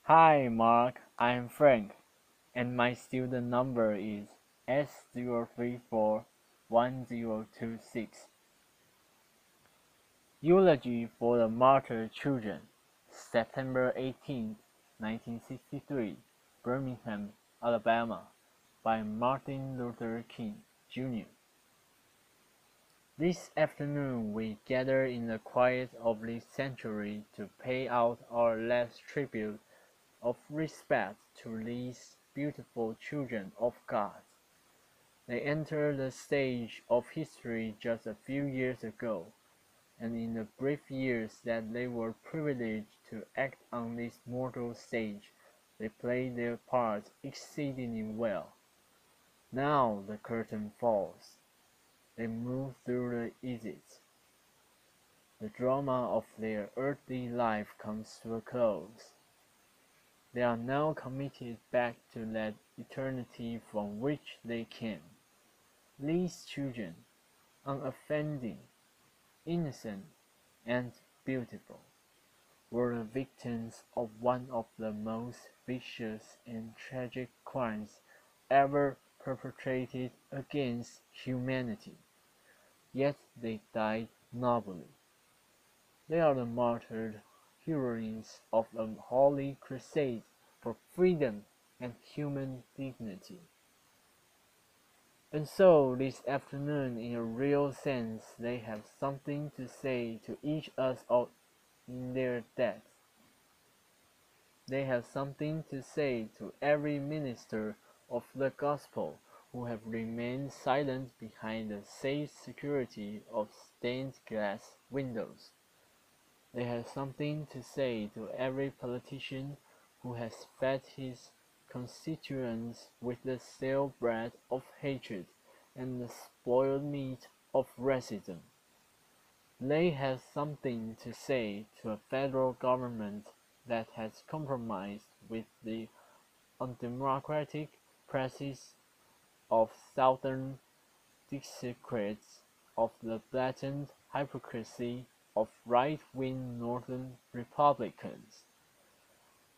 Hi Mark, I'm Frank, and my student number is S0341026. Eulogy for the Martyred Children, September 18, 1963, Birmingham, Alabama, by Martin Luther King, Jr. This afternoon we gather in the quiet of this sanctuary to pay out our last tribute of respect to these beautiful children of God. They entered the stage of history just a few years ago, and in the brief years that they were privileged to act on this mortal stage, they played their parts exceedingly well. Now the curtain falls. They move through the exit. The drama of their earthly life comes to a close. They are now committed back to that eternity from which they came. These children, unoffending, innocent, and beautiful, were the victims of one of the most vicious and tragic crimes ever perpetrated against humanity. Yet they died nobly. They are the martyred heroines of a holy crusade for freedom and human dignity. And so this afternoon, in a real sense, they have something to say to each us all in their deaths. They have something to say to every minister of the gospel who have remained silent behind the safe security of stained glass windows. They have something to say to every politician who has fed his constituents with the stale bread of hatred and the spoiled meat of racism. They have something to say to a federal government that has compromised with the undemocratic practices of Southern Dixiecrats, of the blatant hypocrisy of right-wing Northern Republicans.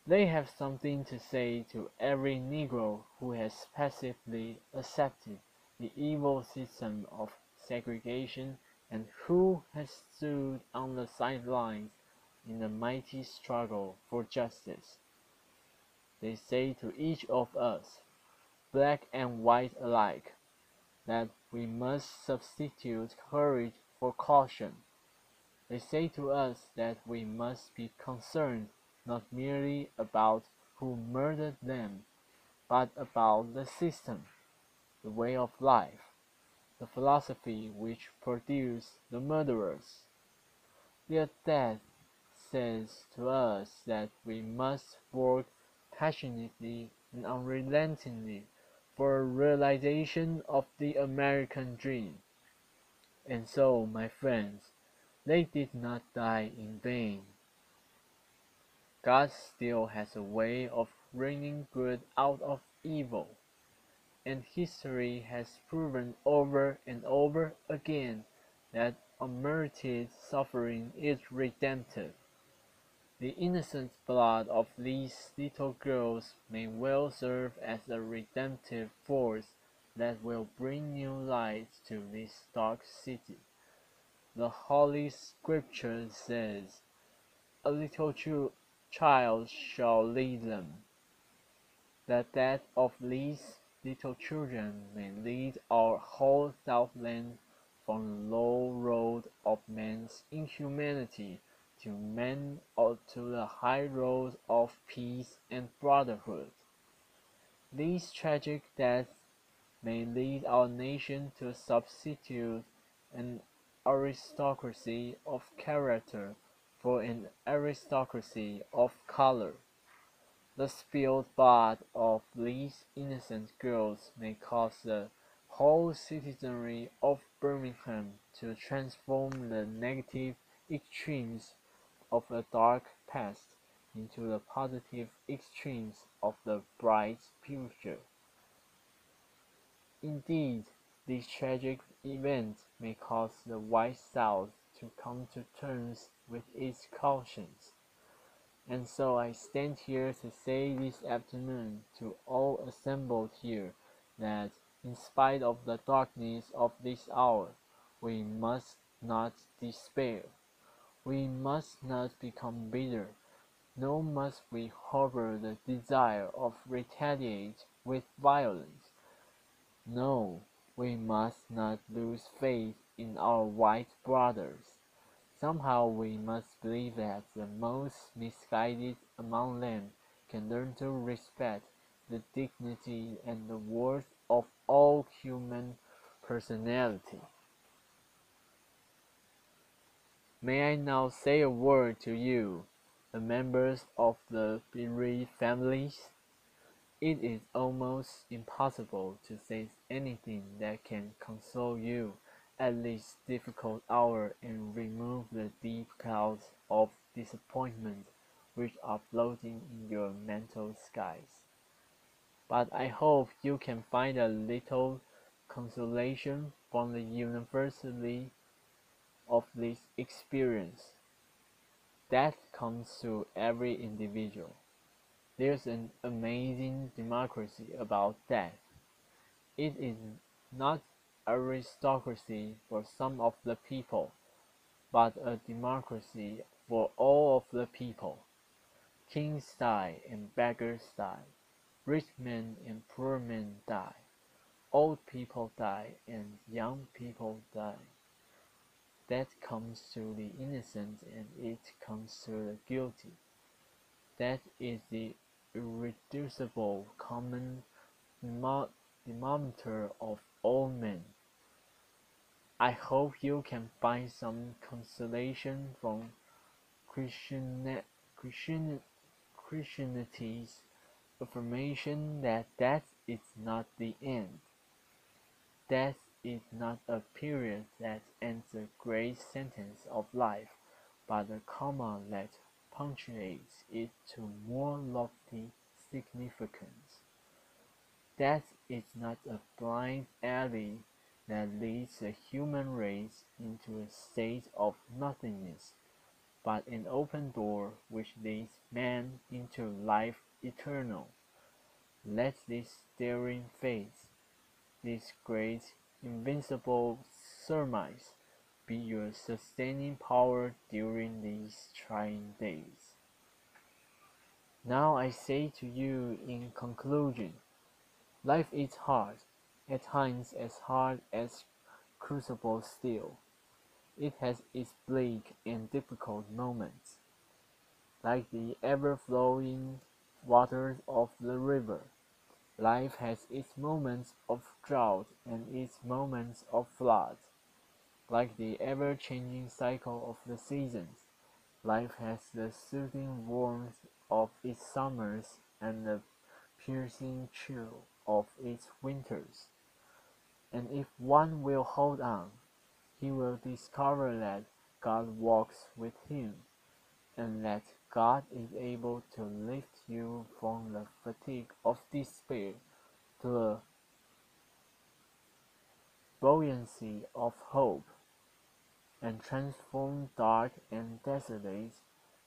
They have something to say to every Negro who has passively accepted the evil system of segregation and who has stood on the sidelines in the mighty struggle for justice. They say to each of us, black and white alike, that we must substitute courage for caution. They say to us that we must be concerned not merely about who murdered them, but about the system, the way of life, the philosophy which produced the murderers. Their death says to us that we must work passionately and unrelentingly for a realization of the American dream. And so, my friends, they did not die in vain. God still has a way of bringing good out of evil, and history has proven over and over again that unmerited suffering is redemptive. The innocent blood of these little girls may well serve as a redemptive force that will bring new light to this dark city. The Holy Scripture says, "A little child shall lead them." The death of these little children may lead our whole Southland from the low road of man's inhumanity to the high road of peace and brotherhood. These tragic deaths may lead our nation to substitute an aristocracy of character for an aristocracy of color. The spilled blood of these innocent girls may cause the whole citizenry of Birmingham to transform the negative extremes of a dark past into the positive extremes of the bright future. Indeed, this tragic event may cause the white South to come to terms with its cautions. And so I stand here to say this afternoon to all assembled here that, in spite of the darkness of this hour, we must not despair. We must not become bitter, nor must we harbor the desire of retaliate with violence. No, we must not lose faith in our white brothers. Somehow we must believe that the most misguided among them can learn to respect the dignity and the worth of all human personality. May I now say a word to you, the members of the bereaved families? It is almost impossible to say anything that can console you at this difficult hour and remove the deep clouds of disappointment which are floating in your mental skies. But I hope you can find a little consolation from the universality of this experience. Death comes to every individual. There's an amazing democracy about death. It is not aristocracy for some of the people, but a democracy for all of the people. Kings die and beggars die. Rich men and poor men die. Old people die and young people die. Death comes to the innocent and it comes to the guilty. That is the irreducible common denominator of all men. I hope you can find some consolation from Christianity's affirmation that death is not the end. Death is not a period that ends the great sentence of life, but a comma that punctuates it to more lofty significance. Death is not a blind alley that leads the human race into a state of nothingness, but an open door which leads man into life eternal. Let this daring faith, this great invincible surmise, be your sustaining power during these trying days. Now I say to you in conclusion, life is hard, at times as hard as crucible steel. It has its bleak and difficult moments, like the ever-flowing waters of the river. Life has its moments of drought and its moments of flood. Like the ever-changing cycle of the seasons, life has the soothing warmth of its summers and the piercing chill of its winters. And if one will hold on, he will discover that God walks with him, and that God is able to lift you from the fatigue of despair to the buoyancy of hope, and transform dark and desolate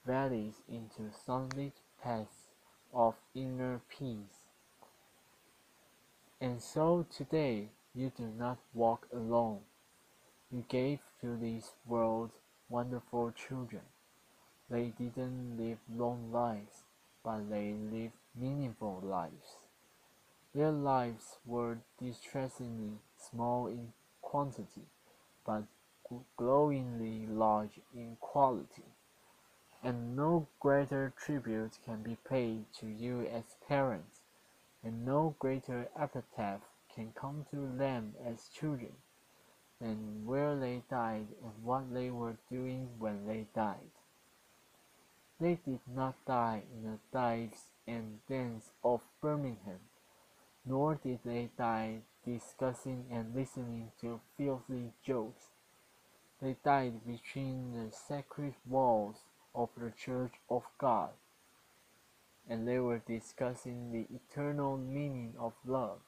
valleys into sunlit paths of inner peace. And so today you do not walk alone. You gave to this world wonderful children. They didn't live long lives, but they lived meaningful lives. Their lives were distressingly small in quantity, but glowingly large in quality. And no greater tribute can be paid to you as parents, and no greater epitaph can come to them as children, than where they died and what they were doing when they died. They did not die in the dives and dens of Birmingham, nor did they die discussing and listening to filthy jokes. They died between the sacred walls of the Church of God, and they were discussing the eternal meaning of love.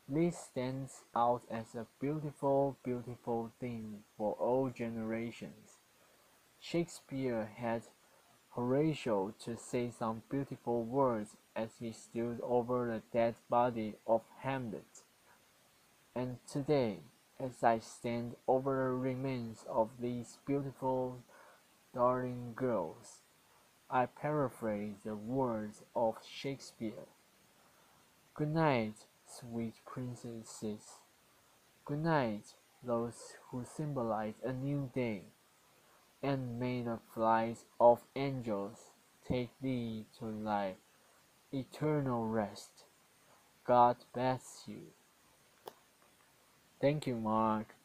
This stands out as a beautiful, beautiful thing for all generations. Shakespeare had Horatio to say some beautiful words as he stood over the dead body of Hamlet. And today, as I stand over the remains of these beautiful, darling girls, I paraphrase the words of Shakespeare. Good night, sweet princesses. Good night, those who symbolize a new day. And may the flights of angels take thee to life, eternal rest. God bless you. Thank you, Mark.